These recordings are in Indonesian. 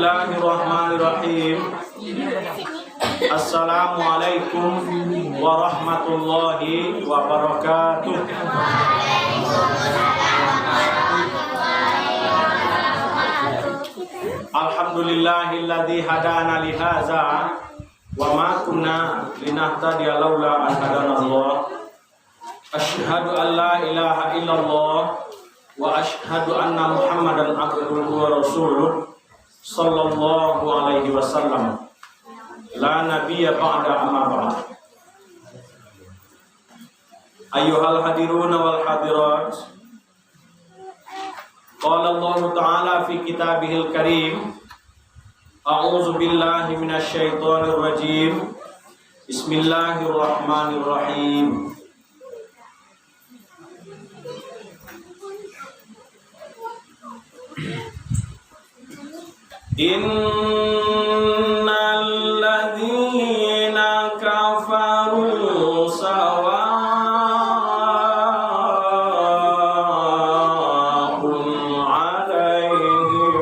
Bismillahirrahmanirrahim. Assalamualaikum warahmatullahi wabarakatuh. Alhamdulillahilladzi hadana li hadza wa ma kunna linahtadiya laula an hadanallah. Asyhadu an la ilaha illallah wa asyhadu anna Muhammadan abduhu wa rasuluh sallallahu alaihi wasallam. La nabiyya ba'da amma ba'd. Ayyuhal hadiruna wal hadirat. Qala Allah Ta'ala fi kitabihil karim. A'udzu billahi minasy syaithanir rajim. Bismillahirrahmanirrahim. Innal ladzina kafaru sawa'un 'alaihim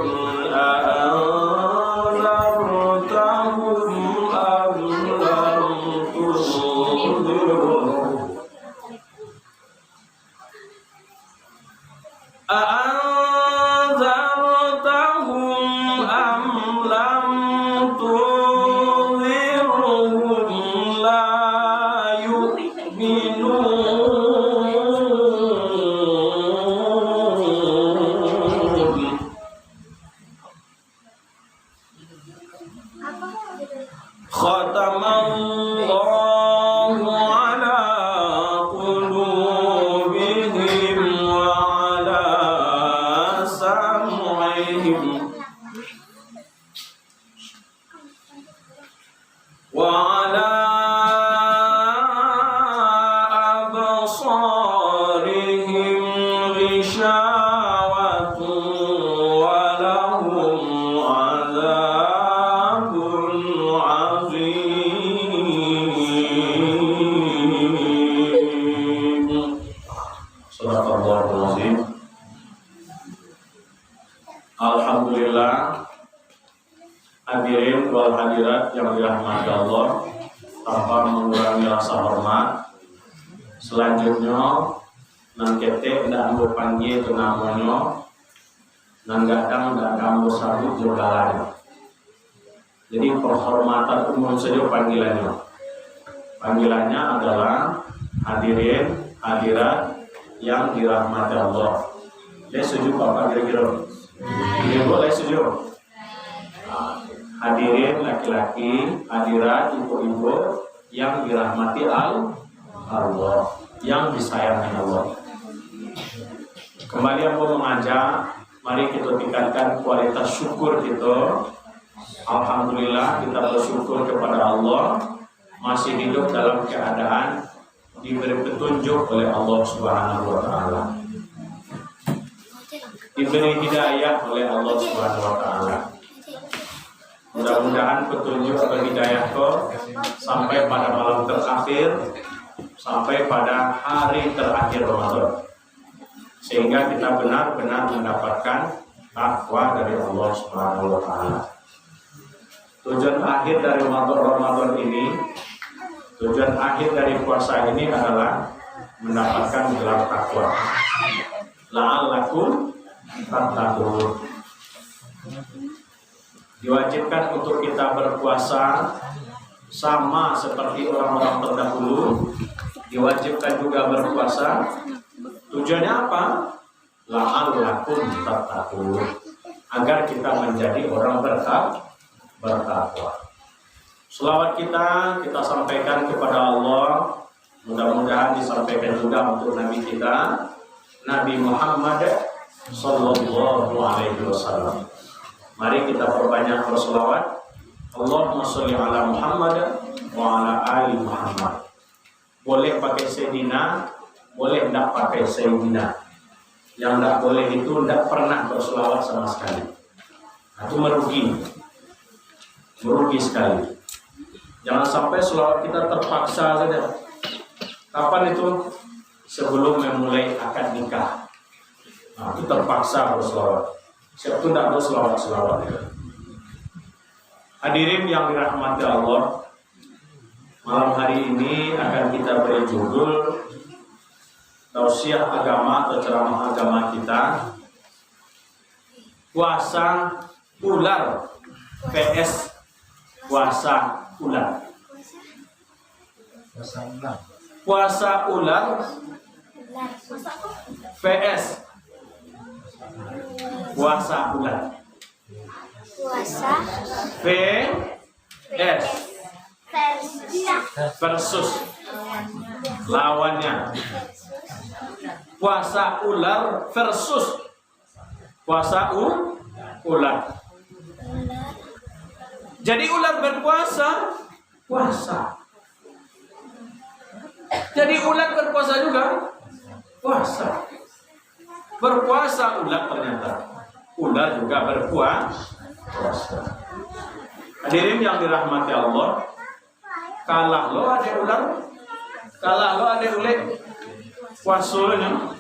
a'anzartahum am lam tunzirhum Khatamallahu ala qulubihim wa ala sam'ihim wa ala absarihim ghishawatun wa lahum azabun azim. Sadaqallahul azim. Alhamdulillah, hadirin wal hadirat yang dirahmati Allah, tanpa mengurangi rasa hormat. Selanjutnya nang kete ndak ambo panggil tu namanya, nang gadang ndak ambo sabut jogalan. Jadi penghormatan umum saja panggilannya. Panggilannya adalah hadirin hadirat yang dirahmati Allah. Dia setuju Bapak kira-kira? Dia boleh setuju. Hadirin laki-laki, hadirat ibu-ibu yang dirahmati Allah, yang disayangi Allah. Kembali aku mengajak, mari kita tingkatkan kualitas syukur kita. Alhamdulillah, kita bersyukur kepada Allah masih hidup dalam keadaan diberi petunjuk oleh Allah Subhanahu wa taala. Diberi hidayah oleh Allah Subhanahu wa taala. Mudah-mudahan petunjuk atau hidayah itu sampai pada malam terakhir, sampai pada hari terakhir Ramadan, sehingga kita benar-benar mendapatkan takwa dari Allah Subhanahu wa taala. Tujuan akhir dari Ramadan ini, tujuan akhir dari puasa ini adalah mendapatkan gelar takwa. La'allakum tattaqun. Diwajibkan untuk kita berpuasa sama seperti orang-orang terdahulu. Diwajibkan juga berpuasa. Tujuannya apa? La'allakum tattaqun, agar kita menjadi orang bertakwa. Selawat kita sampaikan kepada Allah. Mudah-mudahan disampaikan juga untuk Nabi kita, Nabi Muhammad sallallahu alaihi wasallam. Mari kita perbanyak berselawat. Allahumma sholli ala Muhammad wa ala ali Muhammad. Boleh pakai Sayyidina, boleh tidak pakai Sayyidina. Yang tidak boleh itu tidak pernah berselawat sama sekali. Itu merugi sekali. Jangan sampai selawat kita terpaksa saja. Kapan itu? Sebelum memulai akad nikah. Nah, itu terpaksa berselawat. Siapa itu tidak berselawat-selawat ya. Hadirin yang dirahmati Allah, malam hari ini akan kita beri judul tausiah agama atau ceramah agama kita, puasa ular vs puasa ular. Puasa ular vs puasa ular. Puasa vs versus lawannya. Puasa ular versus puasa ular. Jadi ular berpuasa, puasa. Jadi ular berpuasa juga, puasa. Berpuasa ular ternyata. Ular juga berpuasa. Hadirin yang dirahmati Allah, kalah lo ada ular, kalah lo ada ulet, puasanya.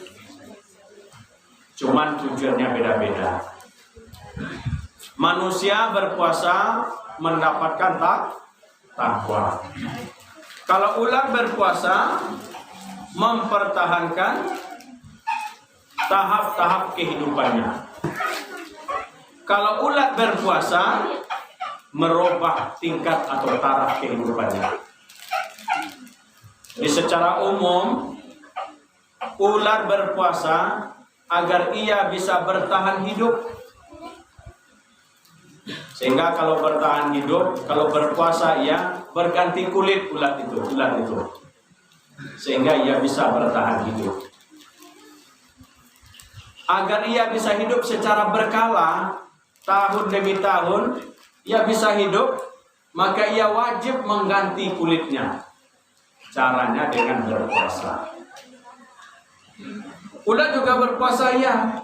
Cuman tujuannya beda-beda. Manusia berpuasa mendapatkan takwa. Kalau ular berpuasa mempertahankan tahap-tahap kehidupannya. Kalau ular berpuasa merubah tingkat atau taraf kehidupannya. Jadi secara umum ular berpuasa agar ia bisa bertahan hidup. Sehingga kalau bertahan hidup, kalau berpuasa ia berganti kulit ular itu. Sehingga ia bisa bertahan hidup. Agar ia bisa hidup secara berkala, tahun demi tahun, ia bisa hidup, maka ia wajib mengganti kulitnya. Caranya dengan berpuasa. Ular juga berpuasa ya.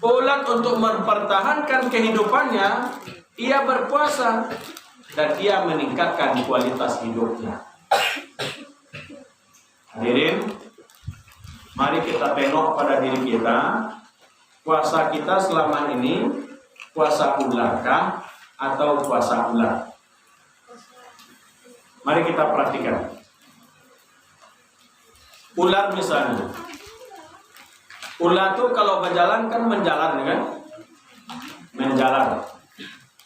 Ular untuk mempertahankan kehidupannya, ia berpuasa dan ia meningkatkan kualitas hidupnya. Hadirin, mari kita tengok pada diri kita. Puasa kita selama ini puasa ularkah atau puasa ular? Mari kita perhatikan. Ular misalnya, ular tuh kalau berjalan kan menjalan kan? Menjalan.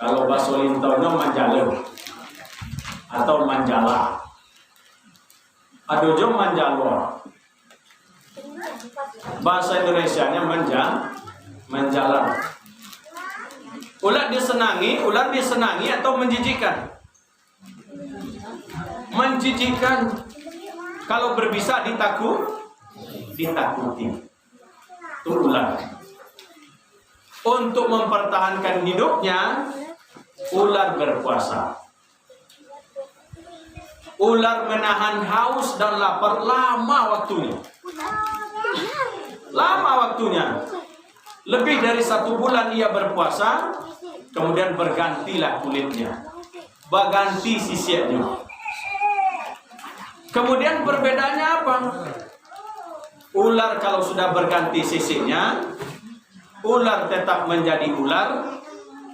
Kalau bahasa Lintonya menjalan atau manjala. Adojo manjalo. Bahasa Indonesianya menjalan. Ular disenangi atau menjijikan? Menjijikan. Kalau berbisa ditakuti. Itu ular. Untuk mempertahankan hidupnya, ular berpuasa. Ular menahan haus dan lapar lama waktunya. Lebih dari 1 bulan ia berpuasa, kemudian bergantilah kulitnya, berganti sisiknya. Kemudian perbedaannya apa? Ular kalau sudah berganti sisiknya, ular tetap menjadi ular,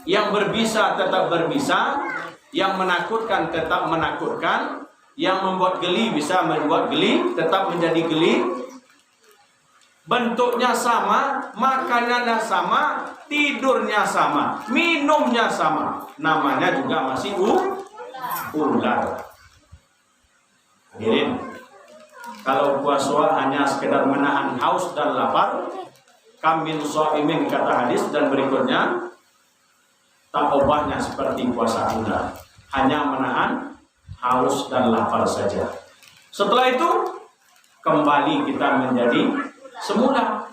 yang berbisa tetap berbisa, yang menakutkan tetap menakutkan, yang membuat geli bisa membuat geli, tetap menjadi geli. Bentuknya sama, makanannya sama, tidurnya sama, minumnya sama. Namanya juga masih ular. Hadirin, kalau puasa hanya sekedar menahan haus dan lapar, kamin shaimin kata hadis, dan berikutnya tak ubahnya seperti puasa ular, hanya menahan haus dan lapar saja. Setelah itu kembali kita menjadi semula.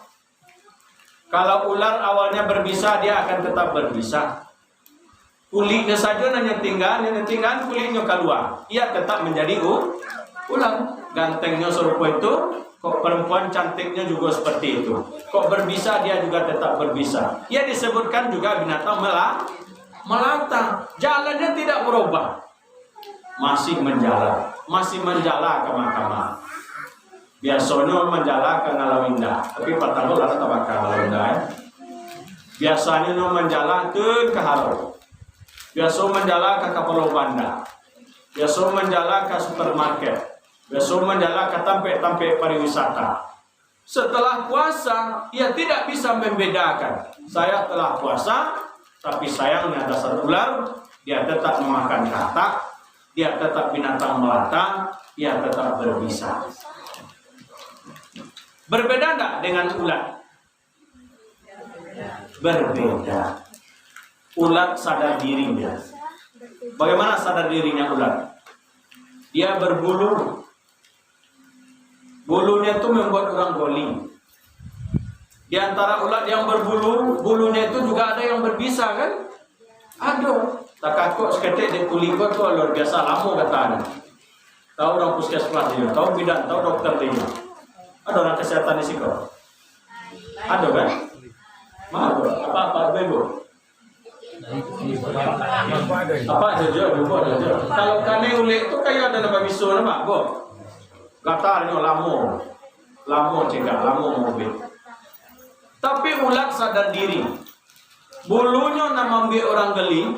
Kalau ular awalnya berbisa, dia akan tetap berbisa. Kulitnya saja nyentingan kulitnya keluar, ia tetap menjadi ular. Gantengnya serupa itu, kok perempuan cantiknya juga seperti itu. Kok berbisa, dia juga tetap berbisa. Ia disebutkan juga binatang melata. Jalannya tidak berubah, masih menjala kama-kama. Biasanya menjala ke Ngalawinda, tapi patah lara tabak ke Ngalawinda. Biasanya menjala ke Harau. biasa menjala ke kapal bandar, biasa menjala ke supermarket, biasa menjala ke tempat-tempat pariwisata. Setelah puasa, ia tidak bisa membedakan. Saya telah puasa, tapi sayangnya dasar ular, dia tetap memakan katak, dia tetap binatang melata, dia tetap berbisa. Berbeda enggak dengan ulat? Berbeda. Ulat sadar dirinya. Bagaimana sadar dirinya ulat? Dia berbulu. Bulunya itu membuat orang goli. Di antara ulat yang berbulu, bulunya itu juga ada yang berbisa kan? Aduh, tak kakuk seketik di kulit tu luar biasa lama katanya. Tahu orang puskesmas dia, tahu bidan, tahu dokter dia. Ada orang kesehatan di situ. Ada kan? Mana? Apa bego? Apa aja, kalau kane ulik itu kayak ada nama bisu nama, bo. Gatalnya lamo cegah, lamo mobil. Tapi ulat sadar diri. Bulunya nama membuat orang geli,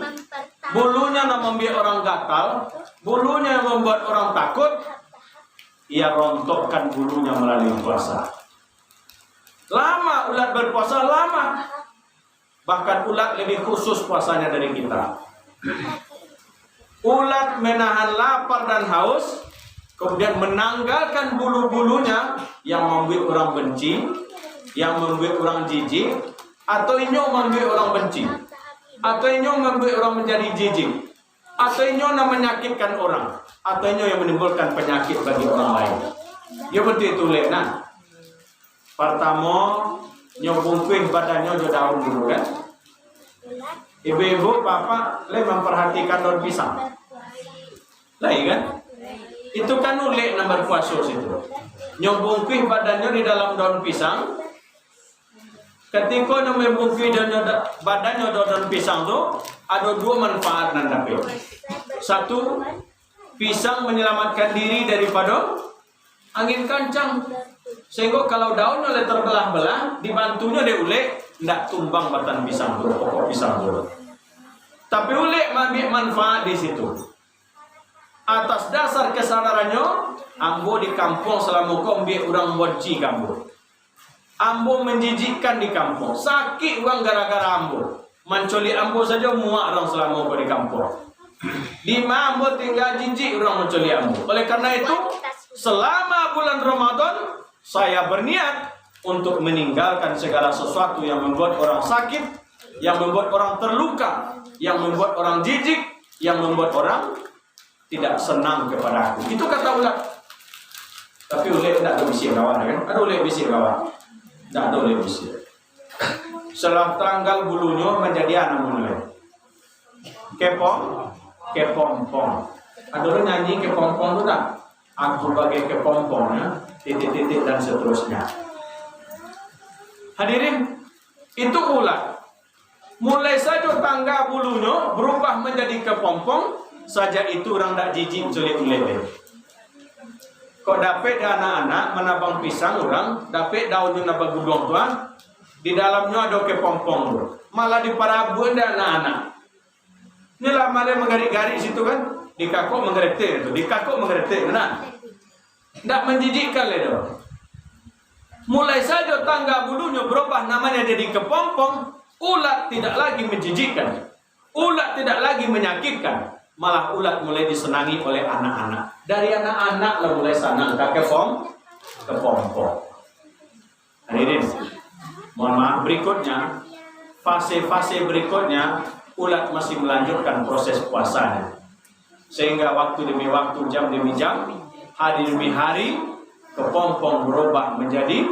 bulunya nama membuat orang gatal, bulunya yang membuat orang takut. Ia rontokkan bulunya melalui puasa. Lama ulat berpuasa, lama. Bahkan ulat lebih khusus puasanya dari kita. Ulat menahan lapar dan haus, kemudian menanggalkan bulu-bulunya yang membuat orang benci, yang membuat orang jijik, atau inyo membuat orang benci, atau inyo membuat orang menjadi jijik, atau inyo menyakitkan orang, atau inyo yang menimbulkan penyakit bagi orang lain. Ya betul itu lena. Pertama, nyo bungkuin badannya jo daun dulu kan. Ibu-ibu, bapak, memperhatikan daun pisang. Lah kan? Itu kan ulik nomor puasa situ. Nyobungkih badannya di dalam daun pisang. Ketika nyobungkih badannya daun pisang tu, ada dua manfaat nan dapat. Satu, pisang menyelamatkan diri daripada angin kencang. Sehingga kalau daunnya oleh terbelah-belah, dibantunya dia ulik, tidak tumbang batang pisang tu, pokok pisang tu. Tapi ulik mengambil manfaat di situ. Atas dasar kesadarannya, ambo di kampung selama kau ambil orang benci kampung. Ambo menjijikkan di kampung. Sakit orang gara-gara ambo. Mencoli ambo saja muak orang selama kau di kampung. Di mana ambo tinggal jijik orang mencoli ambo. Oleh karena itu, selama bulan Ramadan, saya berniat untuk meninggalkan segala sesuatu yang membuat orang sakit, yang membuat orang terluka, yang membuat orang jijik, yang membuat orang tidak senang kepada aku. Itu kata ulat. Tapi ulat tidak ada bisik kawan kan? Ada ulat bisik kawan? Tidak ada ulat bisik. Setelah tanggal bulunya menjadi anak mulai. Kepompong. Ada orang nyanyi kepompong itu tak? Aku bagai kepompongnya, titik-titik dan seterusnya. Hadirin, itu ulat. Mulai saja tangga bulunya berubah menjadi kepompong, saja itu orang tak jijik sulit ulet. Kok dapat anak-anak menabang pisang orang, dapat daunnya nabang gudong tuan, di dalamnya ada kepompong tu. Malah di parabun ada anak-anak. Ini lama dia menggarik-garik situ kan, di kakok menggeretik tu, di kakok menggeretik mana? Tak menjijikkan le tu. Mulai saja tangga bulunya berubah namanya jadi kepompong, ulat tidak lagi menjijikkan, ulat tidak lagi menyakitkan. Malah ulat mulai disenangi oleh anak-anak. Dari anak-anak lah mulai senang ke kepompong. Hadirin, mohon maaf, berikutnya fase-fase berikutnya ulat masih melanjutkan proses puasanya. Sehingga waktu demi waktu, jam demi jam, hari demi hari, kepompong berubah menjadi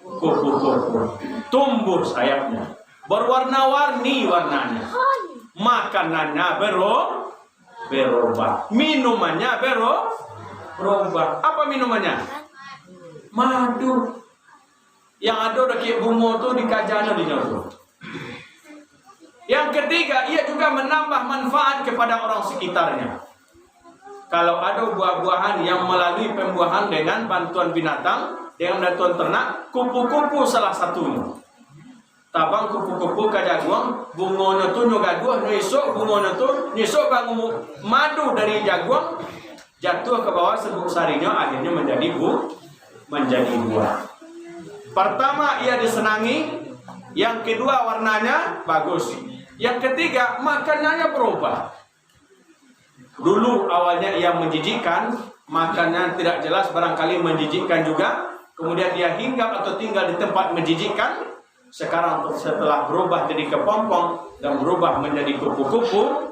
kupu-kupu. Tumbuh sayapnya, berwarna-warni warnanya. Makanannya berubah, minumannya berubah. Apa minumannya? Madu. Yang ada dekat bunga tu di kajana di nyoto. Yang ketiga, ia juga menambah manfaat kepada orang sekitarnya. Kalau ada buah-buahan yang melalui pembuahan dengan bantuan binatang, dengan bantuan ternak, kupu-kupu salah satunya. tabang kupu-kupu ka jaguang, bungonya tu nyogaduh, nyesok bungonya tu, nyesok bangun madu dari jaguang, jatuh ke bawah serbuk sarinya, akhirnya menjadi buah. Pertama ia disenangi, yang kedua warnanya bagus, yang ketiga makanannya berubah. Dulu awalnya ia menjijikkan, makannya tidak jelas, barangkali menjijikkan juga. Kemudian dia hinggap atau tinggal di tempat menjijikkan. Sekarang setelah berubah jadi kepompong dan berubah menjadi kupu-kupu,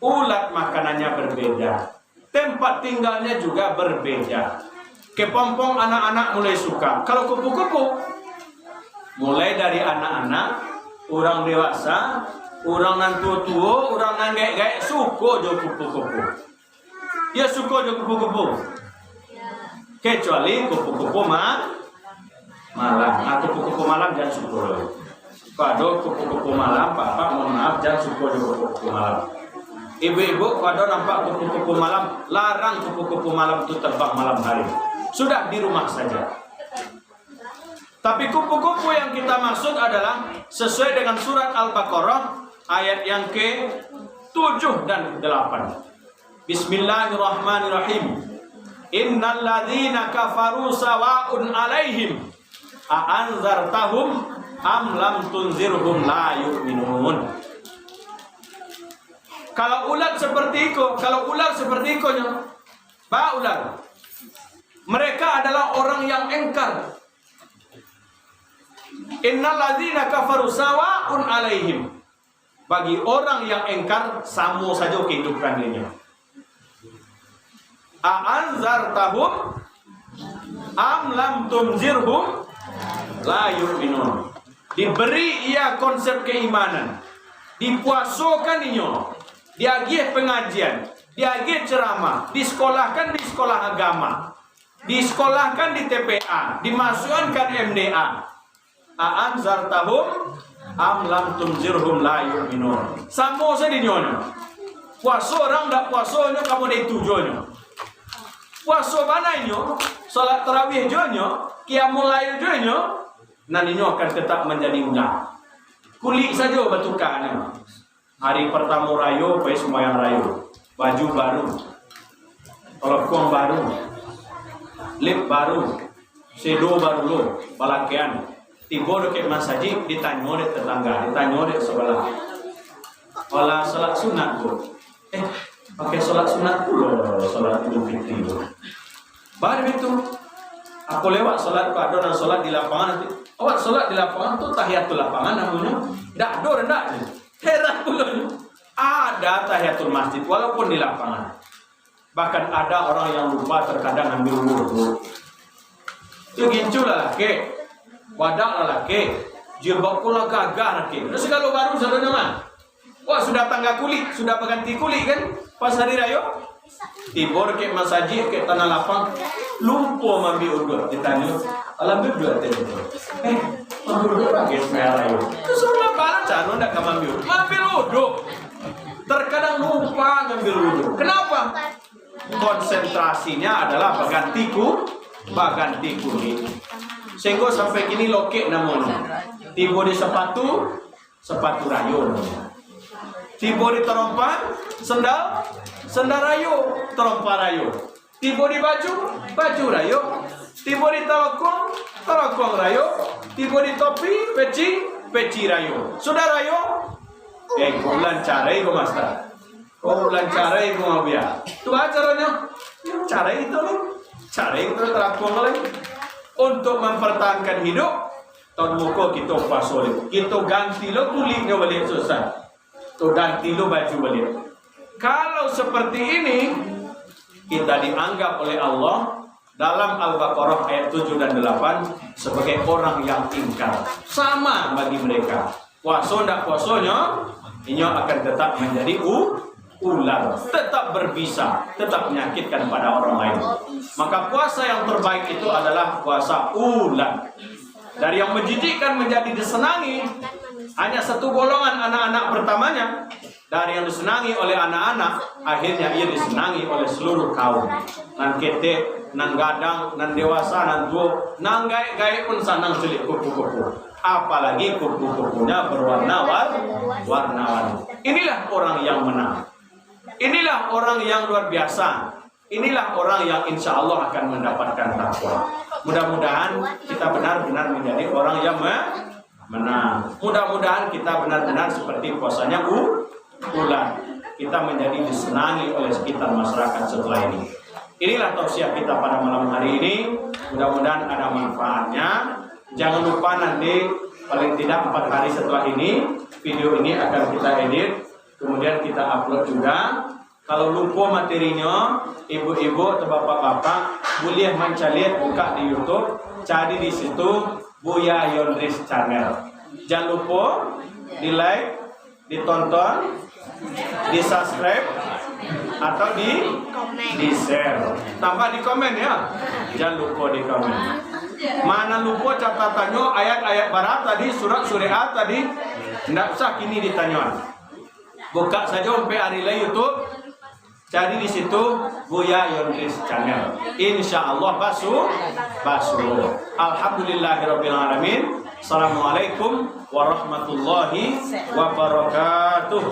ulat makanannya berbeda, tempat tinggalnya juga berbeda. Kepompong anak-anak mulai suka. Kalau kupu-kupu, mulai dari anak-anak, orang dewasa, orang nan tua-tua, orang nan gaek-gaek, suka jo kupu-kupu. Ya suka jo kupu-kupu. Kecuali kupu-kupu malam. Kupu-kupu malam jangan suka. Pada kupu-kupu malam, Bapak mohon maaf jangan suka jo kupu-kupu malam. Ibu-ibu pada nampak kupu-kupu malam, larang kupu-kupu malam itu terbang malam hari. Sudah di rumah saja. Tapi kupu-kupu yang kita maksud adalah sesuai dengan surat Al-Baqarah ayat yang ke-7 dan 8. Bismillahirrahmanirrahim. Innal ladzina kafaru sawa'un 'alaihim a anzartahum am lam tunzirhum la yu'minun. Kalau ular seperti itu, ular. Mereka adalah orang yang engkar. Innal ladzina kafaru sawa'un 'alaihim. Bagi orang yang engkar sama saja kehidupannya. A anzartahum am lam tunzirhum la yu'minun. Diberi ia konsep keimanan, dipuasokan inyo, diagih pengajian, diagih ceramah, disekolahkan di sekolah agama, disekolahkan di TPA, dimasukkan MDA. Aan zartahum am lam tunzirhum la yu'minun. Samo sa dinyo. Puaso orang dak puasonya kamu dai tujuannya. Puaso banainya, salat tarawih jonyo, qiyamul lail jonyo, nantinya akan tetap menjadi ulang. Kulit saja batukannya. Hari pertama rayo, baik semua yang rayo. Baju baru, telepon baru, lip baru, sedo baru lo, balakian. Tiba dekat masjid, ditanya oleh tetangga, ditanya oleh sebelah. Olah salat sunat bu. Pakai salat sunat pula, salat Idul Fitri. Baru itu, aku lewat salat pada dan salat di lapangan nanti. Awak salat di lapangan tu tahiyatul lapangan namanya. Dak do rendah. Heran pula. Ada tahiyatul masjid walaupun di lapangan. Bahkan ada orang yang lupa terkadang ambil wudu. Itu ginculah laki. Wadak lah laki. Jilbab pula gagah laki. Terus kalau baru saudara mah. Wah sudah tangga kulit, sudah berganti kulit kan? Pas hari raya, tibor ke masjid ke tanah lapang, lupa mambil uduk. Ditanya, alhamdulillah dua tadi. Mambil uduk pakai semua raya. Terus orang baca, ndak kamu mambil uduk. Terkadang lupa ngambil uduk. Kenapa? Konsentrasinya adalah berganti kulit. Sehingga sampai kini lokek namanya. Tiba di sepatu rayo. Tiba di terompa, sendal rayo, terompa rayo. Tiba di baju rayo. Tiba di telokong rayo. Tiba di topi, peci rayo. Sudah rayo? Kau lancarai kau master. Kau lancarai kau ngabia. Tu caranya? Cara itu terlakukan lagi. Untuk mempertahankan hidup, tahun muka kita pasol, kita ganti lo kulitnya balik susah. Tu ganti lo baju balik. Kalau seperti ini, kita dianggap oleh Allah dalam Al-Baqarah ayat 7 dan 8 sebagai orang yang ingkar. Sama bagi mereka. Puasa ndak puasanya, ini akan tetap menjadi ular, tetap berbisa, tetap menyakitkan pada orang lain. Maka puasa yang terbaik itu adalah puasa ular. Dari yang menjijikkan menjadi disenangi, hanya satu golongan anak-anak pertamanya, Dari yang disenangi oleh anak-anak, akhirnya ia disenangi oleh seluruh kaum. Nan ketek, nan gadang, nan dewasa, nan tua, nan gai-gai pun sanang celik kupu-kupu. Apalagi kupu-kupunya berwarna-warni. Inilah orang yang menang. Inilah orang yang luar biasa. Inilah orang yang insya Allah akan mendapatkan takwa. Mudah-mudahan kita benar-benar menjadi orang yang menang. Mudah-mudahan kita benar-benar seperti puasanya bulan. Kita menjadi disenangi oleh sekitar masyarakat setelah ini. Inilah tausiah kita pada malam hari ini. Mudah-mudahan ada manfaatnya. Jangan lupa nanti paling tidak 4 hari setelah ini video ini akan kita edit, kemudian kita upload juga. Kalau lupa materinya, ibu-ibu atau bapak-bapak boleh mencari buka di YouTube, cari di situ Buya Yondris Channel. Jangan lupa di like, ditonton, di subscribe atau di share. Tambah di komen ya. Jangan lupa di komen. Mana lupa catatannya ayat-ayat barat tadi, surat-surat tadi, tidak usah kini ditanya. Buka saja sampai hari lain YouTube, cari di situ Buya Yondris Channel. Insya Allah basu. Alhamdulillahirabbil alamin. Assalamualaikum warahmatullahi wabarakatuh.